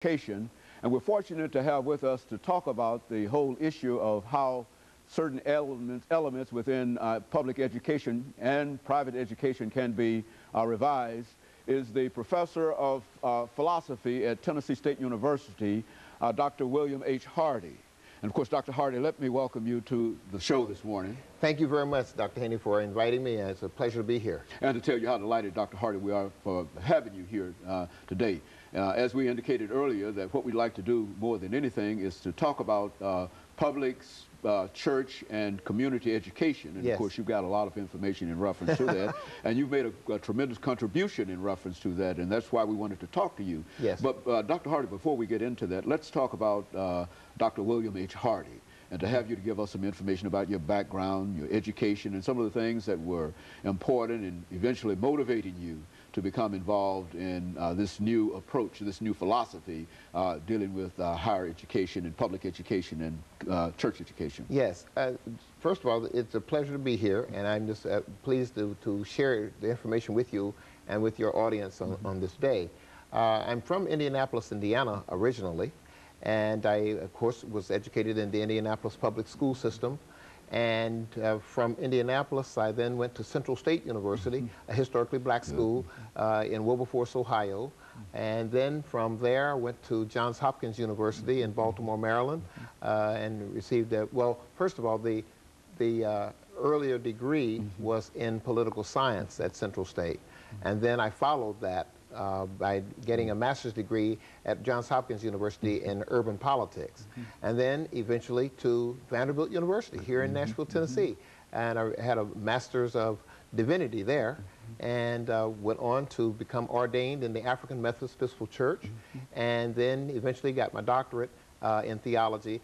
education, and we're fortunate to have with us to talk about the whole issue of how certain elements within public education and private education can be revised is the professor of philosophy at Tennessee State University, Dr. William H. Hardy. And of course, Dr. Hardy, let me welcome you to the show this morning. Thank you very much, Dr. Haney, for inviting me. It's a pleasure to be here. And to tell you how delighted, Dr. Hardy, we are for having you here today. As we indicated earlier, that what we'd like to do more than anything is to talk about public, church, and community education. And yes. Of course, you've got a lot of information in reference to that. And you've made a tremendous contribution in reference to that, and that's why we wanted to talk to you. Yes. But Dr. Hardy, before we get into that, let's talk about Dr. William H. Hardy, and to have you to give us some information about your background, your education, and some of the things that were important and eventually motivating you to become involved in this new approach, this new philosophy dealing with higher education and public education and church education. Yes. First of all, it's a pleasure to be here, and I'm just pleased to share the information with you and with your audience on this day. I'm from Indianapolis, Indiana, originally, and I, of course, was educated in the Indianapolis public school system. And from Indianapolis, I then went to Central State University, a historically black school in Wilberforce, Ohio. And then from there, I went to Johns Hopkins University in Baltimore, Maryland, and received well, first of all, the earlier degree was in political science at Central State. And then I followed that by getting a master's degree at Johns Hopkins University in urban politics, and then eventually to Vanderbilt University here in Nashville, Tennessee. And I had a master's of divinity there, and went on to become ordained in the African Methodist Episcopal Church, and then eventually got my doctorate in theology